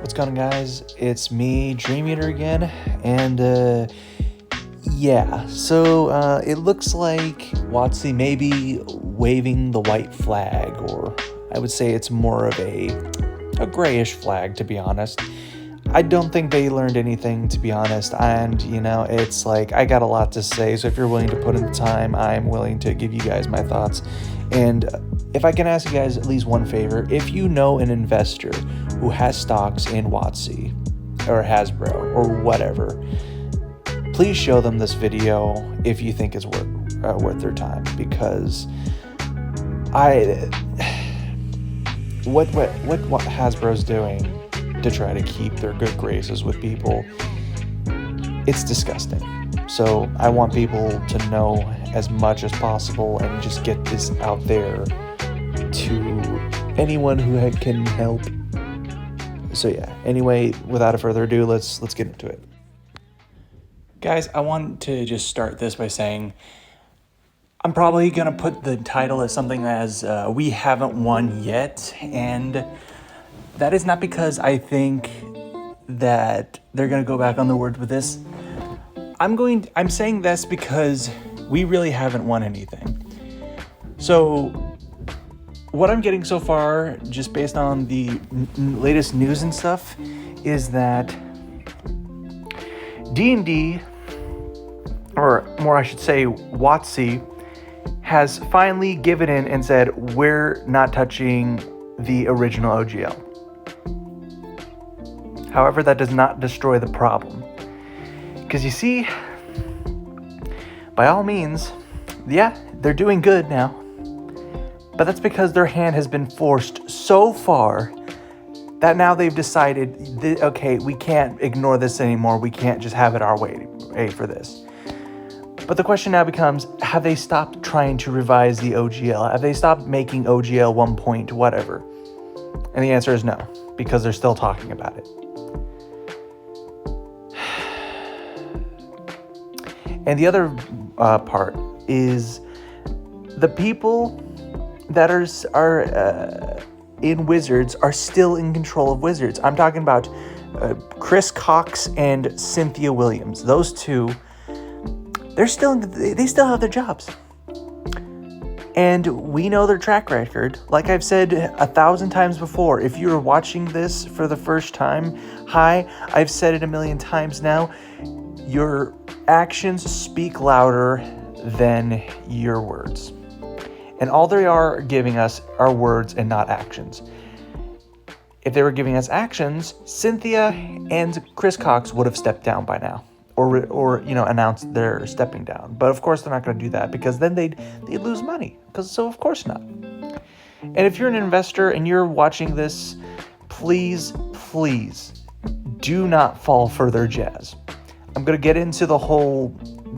What's going on, guys? It's me, Dream Eater again, and it looks like WotC may be waving the white flag, or I would say it's more of a grayish flag, to be honest. I don't think they learned anything, to be honest, and it's like I got a lot to say, so if you're willing to put in the time, I'm willing to give you guys my thoughts. And if I can ask you guys at least one favor, if you know an investor who has stocks in WotC or Hasbro or whatever, please show them this video if you think it's worth their time, because what Hasbro's doing to try to keep their good graces with people, it's disgusting. So I want people to know as much as possible and just get this out there to anyone who can help. So yeah, anyway, without further ado, let's get into it. Guys, I want to just start this by saying I'm probably going to put the title as something as We Haven't Won Yet, and that is not because I think that they're going to go back on the word with this. I'm saying this because we really haven't won anything. So what I'm getting so far, just based on the latest news and stuff, is that D&D, or more I should say WotC, has finally given in and said, we're not touching the original OGL. However, that does not destroy the problem. Because you see, by all means, yeah, they're doing good now. But that's because their hand has been forced so far that now they've decided, okay, we can't ignore this anymore. We can't just have it our way for this. But the question now becomes, have they stopped trying to revise the OGL? Have they stopped making OGL 1 point whatever? And the answer is no, because they're still talking about it. And the other part is the people that are in Wizards are still in control of Wizards. I'm talking about Chris Cox and Cynthia Williams. Those two, they still have their jobs. And we know their track record. Like I've said 1,000 times before, if you're watching this for the first time, I've said it 1,000,000 times now, your actions speak louder than your words. And all they are giving us are words and not actions. If they were giving us actions, Cynthia and Chris Cox would have stepped down by now, or announced they're stepping down. But of course they're not going to do that, because then they'd lose money. So of course not. And if you're an investor and you're watching this, please do not fall for their jazz. I'm going to get into the whole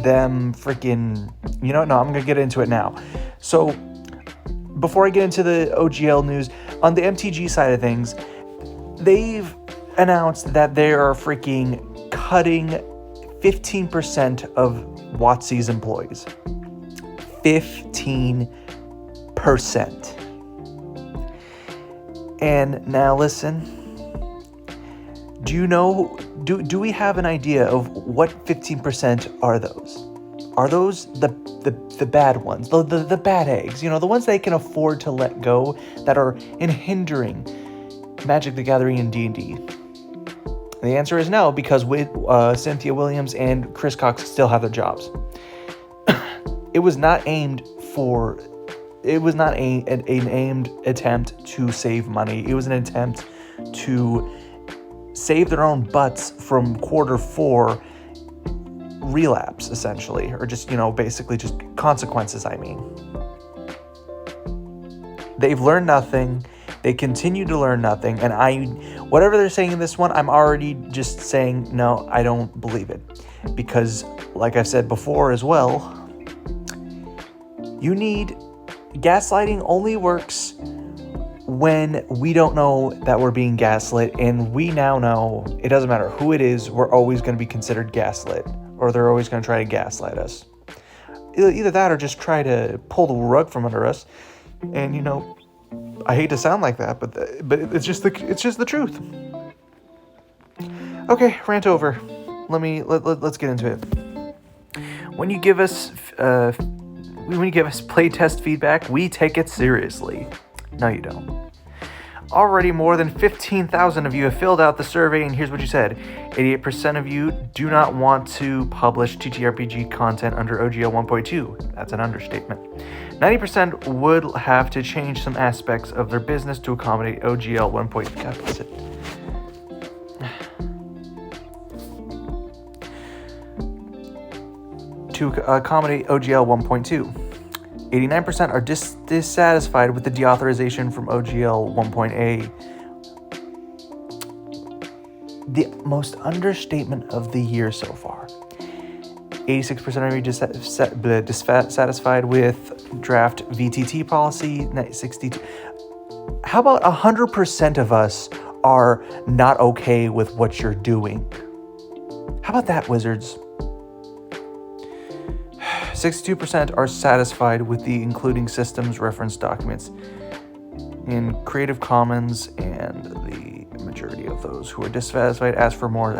I'm going to get into it now. So before I get into the OGL news, on the MTG side of things, they've announced that they are freaking cutting 15% of WotC's employees. 15%. And now listen, do we have an idea of what 15% are those? Are those the bad ones, the bad eggs, the ones they can afford to let go, that are hindering Magic the Gathering and D&D? The answer is no, because with Cynthia Williams and Chris Cox still have their jobs. It was not an aimed attempt to save money. It was an attempt to save their own butts from quarter 4 relapse, essentially, or just, basically just consequences. I mean, they've learned nothing. They continue to learn nothing. And whatever they're saying in this one, I'm already just saying, no, I don't believe it. Because like I've said before as well, gaslighting only works when we don't know that we're being gaslit, and we now know it doesn't matter who it is, we're always going to be considered gaslit, or they're always going to try to gaslight us. Either that or just try to pull the rug from under us. And I hate to sound like that, but it's just the truth. Okay, rant over. Let's get into it. When you give us playtest feedback, we take it seriously. No, you don't. Already more than 15,000 of you have filled out the survey, and here's what you said. 88% of you do not want to publish TTRPG content under OGL 1.2. That's an understatement. 90% would have to change some aspects of their business to accommodate OGL 1.2. God bless it. To accommodate OGL 1.2. 89% are dissatisfied with the deauthorization from OGL 1.A. The most understatement of the year so far. 86% are dissatisfied with draft VTT policy. 62. How about 100% of us are not okay with what you're doing? How about that, Wizards? 62% are satisfied with the including systems reference documents in Creative Commons, and the majority of those who are dissatisfied ask for more.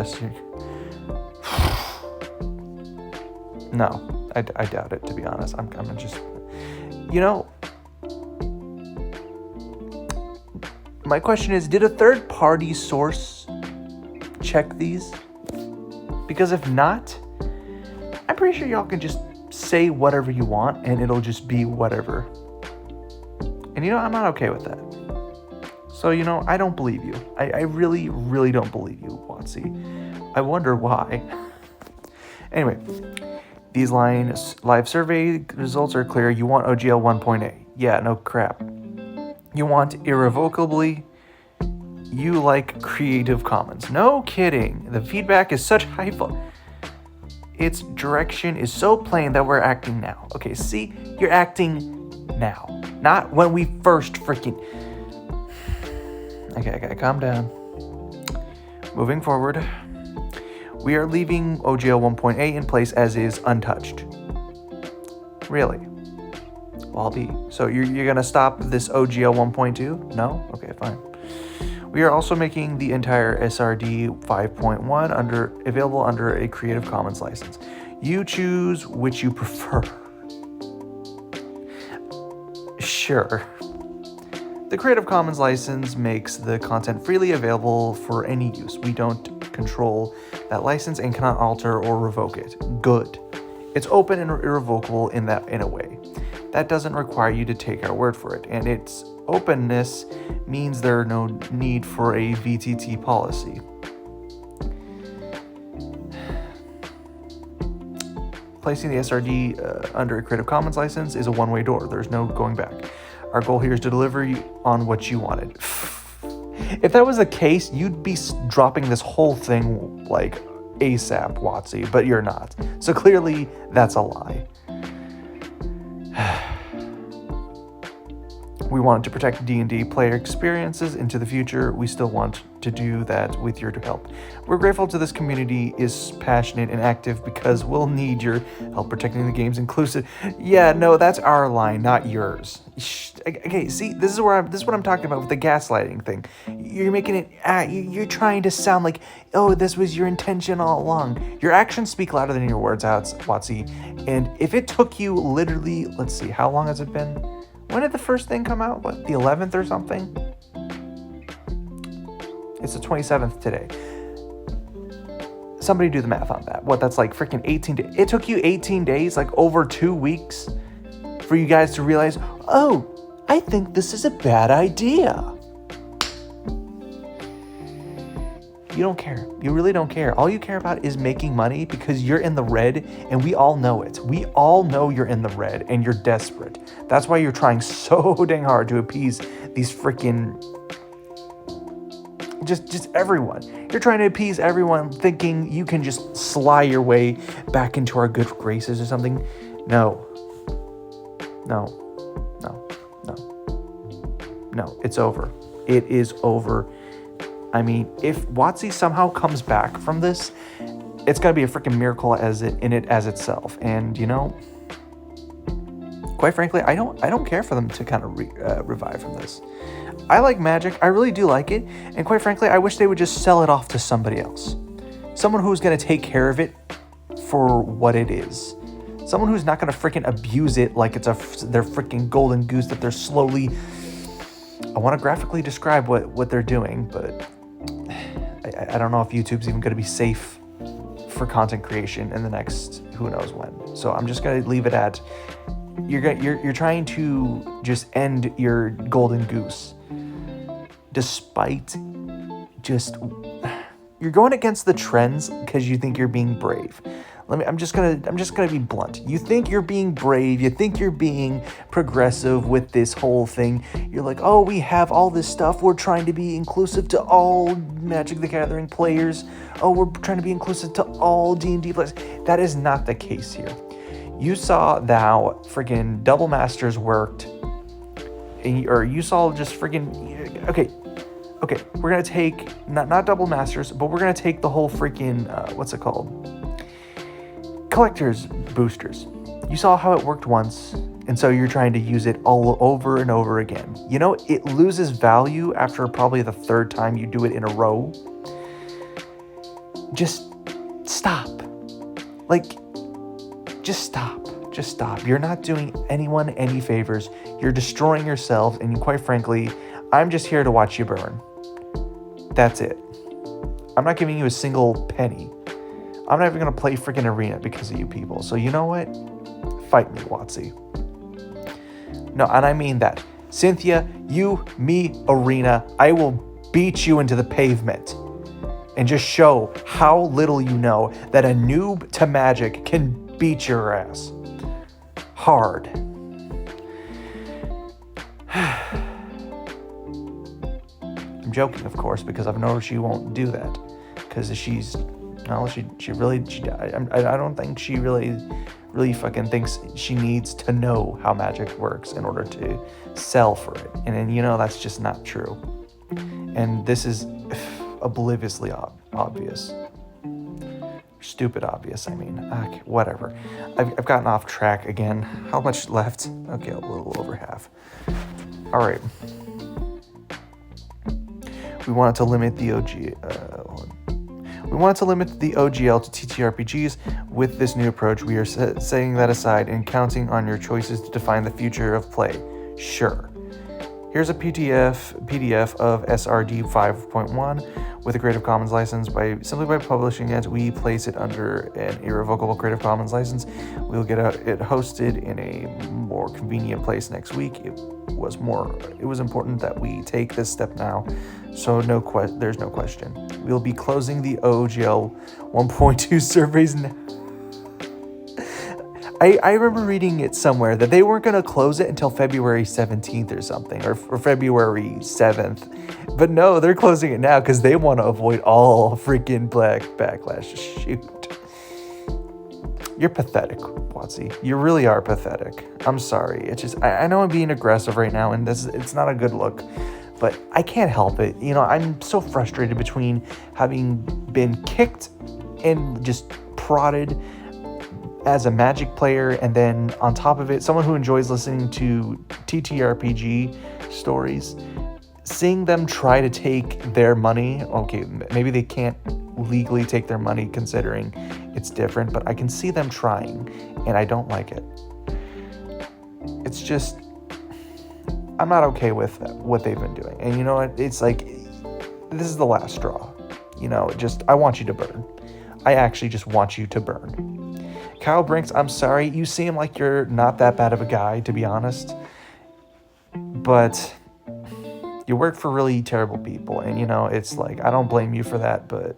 No, I doubt it, to be honest. I'm just, my question is, did a third-party source check these? Because if not, I'm pretty sure y'all can just say whatever you want and it'll just be whatever. And I'm not okay with that. So, I don't believe you. I really, really don't believe you, WotC. I wonder why. Anyway, these live survey results are clear. You want OGL 1.A. Yeah, no crap. You want irrevocably. You like Creative Commons. No kidding. The feedback is such high. Its direction is so plain that we're acting now. Okay, see? You're acting now. Not when we first freaking... Okay, I gotta calm down. Moving forward. We are leaving OGL 1.A in place as is, untouched. Really? Well, I'll be. So you're gonna stop this OGL 1.2? No? Okay, fine. We are also making the entire SRD 5.1 available under a Creative Commons license. You choose which you prefer. Sure. The Creative Commons license makes the content freely available for any use. We don't control that license and cannot alter or revoke it. Good. It's open and irrevocable in a way. That doesn't require you to take our word for it, and its openness means there are no need for a VTT policy. Placing the SRD under a Creative Commons license is a one-way door. There's no going back. Our goal here is to deliver you on what you wanted. If that was the case, you'd be dropping this whole thing like ASAP, WotC, but you're not. So clearly, that's a lie. We wanted to protect D&D player experiences into the future. We still want to do that with your help. We're grateful to this community is passionate and active because we'll need your help protecting the game's inclusive. Yeah, no, that's our line, not yours. Okay, see, this is what I'm talking about with the gaslighting thing. You're making it. You're trying to sound like, oh, this was your intention all along. Your actions speak louder than your words, WotC. And if it took you literally, let's see, how long has it been? When did the first thing come out? What, the 11th or something? It's the 27th today. Somebody do the math on that. What, that's like freaking 18 days. It took you 18 days, like over 2 weeks, for you guys to realize, oh, I think this is a bad idea. You don't care. You really don't care. All you care about is making money because you're in the red, and we all know it. We all know you're in the red and you're desperate. That's why you're trying so dang hard to appease these freaking... Just everyone. You're trying to appease everyone thinking you can just sly your way back into our good graces or something. No, it's over. It is over. I mean, if WotC somehow comes back from this, it's gonna be a freaking miracle as itself. And quite frankly, I don't care for them to kind of revive from this. I like Magic. I really do like it. And quite frankly, I wish they would just sell it off to somebody else. someone who's going to take care of it for what it is. Someone who's not going to freaking abuse it like it's their freaking golden goose that they're slowly... I want to graphically describe what they're doing, but I don't know if YouTube's even going to be safe for content creation in the next who knows when. So I'm just going to leave it at you're trying to just end your golden goose, despite just you're going against the trends because you think you're being brave. I'm just gonna be blunt. You think you're being brave. You think you're being progressive with this whole thing. You're like, oh, we have all this stuff. We're trying to be inclusive to all Magic the Gathering players. Oh, we're trying to be inclusive to all D&D players. That is not the case here. You saw how freaking Double Masters worked, or you saw just freaking okay. We're gonna take not Double Masters, but we're gonna take the whole freaking what's it called? Collector's boosters. You saw how it worked once, and so you're trying to use it all over and over again. You know, it loses value after probably the third time you do it in a row. Just stop. Just stop. You're not doing anyone any favors. You're destroying yourselves, and quite frankly, I'm just here to watch you burn. That's it. I'm not giving you a single penny. I'm not even going to play freaking Arena because of you people. So you know what? Fight me, WotC. No, and I mean that. Cynthia, you, me, Arena, I will beat you into the pavement and just show how little you know that a noob to Magic can beat your ass. Hard. I'm joking, of course, because I've noticed she won't do that. Because she I don't think she really fucking thinks she needs to know how Magic works in order to sell for it. And then, that's just not true. And this is obliviously obvious. Stupid obvious, I mean. Okay, whatever. I've gotten off track again. How much left? Okay, a little over half. All right. We wanted to limit the OGL to TTRPGs. With this new approach, we are setting that aside and counting on your choices to define the future of play. Sure. Here's a PDF of SRD 5.1 with a Creative Commons license. Simply by publishing it, we place it under an irrevocable Creative Commons license. We'll get it hosted in a more convenient place next week. It was important that we take this step now, so there's no question. We'll be closing the OGL 1.2 surveys now. I remember reading it somewhere that they weren't going to close it until February 17th or something, or February 7th. But no, they're closing it now because they want to avoid all freaking backlash. Shoot. You're pathetic, WotC. You really are pathetic. I'm sorry. It's just, I know I'm being aggressive right now, and it's not a good look, but I can't help it. I'm so frustrated between having been kicked and just prodded as a Magic player, and then on top of it, someone who enjoys listening to TTRPG stories, seeing them try to take their money. Okay, maybe they can't legally take their money considering it's different, but I can see them trying, and I don't like it. It's just, I'm not okay with what they've been doing. And you know what? It's like, this is the last straw. I want you to burn. I actually just want you to burn. Kyle Brinks, I'm sorry. You seem like you're not that bad of a guy, to be honest. But you work for really terrible people. And, it's like, I don't blame you for that, but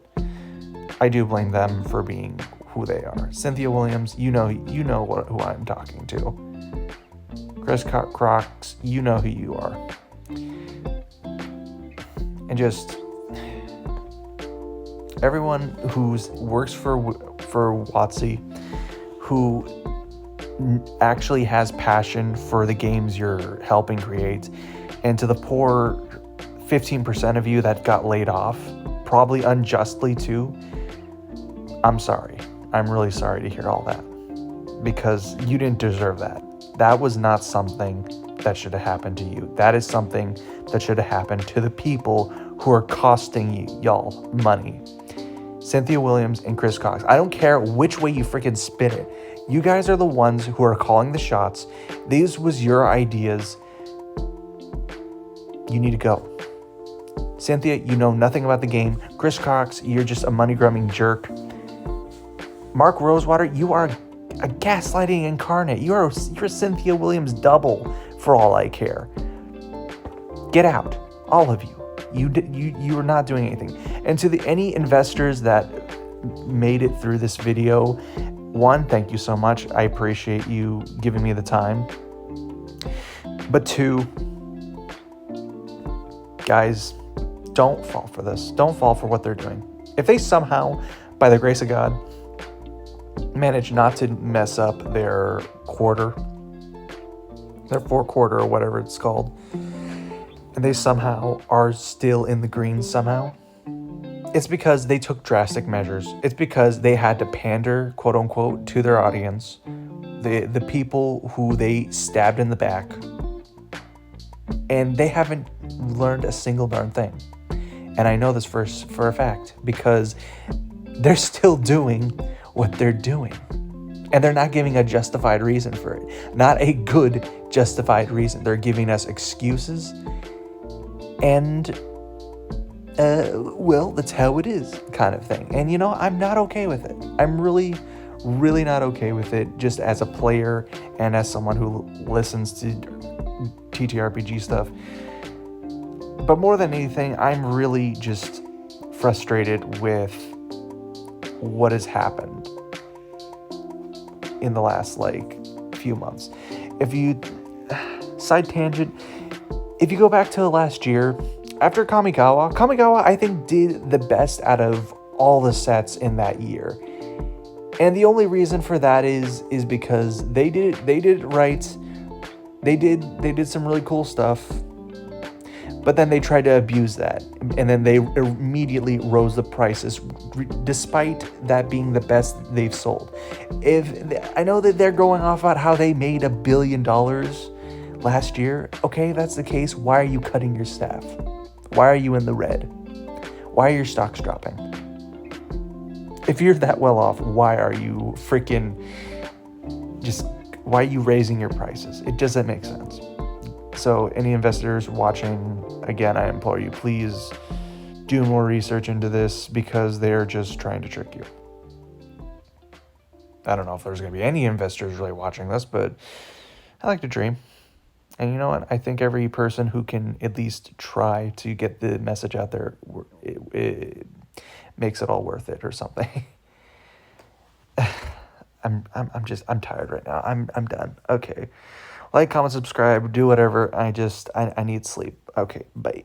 I do blame them for being who they are. Cynthia Williams, you know who I'm talking to. Chris Crocs, you know who you are. And just everyone who works for WotC, who actually has passion for the games you're helping create, and to the poor 15% of you that got laid off, probably unjustly too, I'm sorry. I'm really sorry to hear all that, because you didn't deserve that. That was not something that should have happened to you. That is something that should have happened to the people who are costing y'all money. Cynthia Williams and Chris Cox. I don't care which way you freaking spin it. You guys are the ones who are calling the shots. These was your ideas. You need to go. Cynthia, you know nothing about the game. Chris Cox, you're just a money-grubbing jerk. Mark Rosewater, you are a gaslighting incarnate. You're Cynthia Williams double for all I care. Get out, all of you. You are not doing anything. And to any investors that made it through this video, one, thank you so much. I appreciate you giving me the time. But two, guys, don't fall for this. Don't fall for what they're doing. If they somehow, by the grace of God, manage not to mess up their fourth quarter or whatever it's called, and they somehow are still in the green somehow, it's because they took drastic measures. It's because they had to pander, quote unquote, to their audience, the people who they stabbed in the back, and they haven't learned a single darn thing. And I know this for a fact because they're still doing what they're doing. And they're not giving a justified reason for it. Not a good justified reason. They're giving us excuses. And, well, that's how it is kind of thing. And, I'm not okay with it. I'm really, really not okay with it, just as a player and as someone who listens to TTRPG stuff. But more than anything, I'm really just frustrated with what has happened in the last few months. Side tangent, if you go back to last year, after Kamigawa I think did the best out of all the sets in that year. And the only reason for that is because they did it right. They did some really cool stuff. But then they tried to abuse that, and then they immediately rose the prices, despite that being the best they've sold. I know that they're going off about how they made $1 billion last year. Okay, that's the case. Why are you cutting your staff? Why are you in the red? Why are your stocks dropping? If you're that well off, why are you why are you raising your prices? It doesn't make sense. So any investors watching, again, I implore you, please do more research into this because they're just trying to trick you. I don't know if there's going to be any investors really watching this, but I like to dream. And you know what? I think every person who can at least try to get the message out there, it makes it all worth it or something. I'm tired right now. I'm done. Okay. Like, comment, subscribe, do whatever. I need sleep. Okay, bye.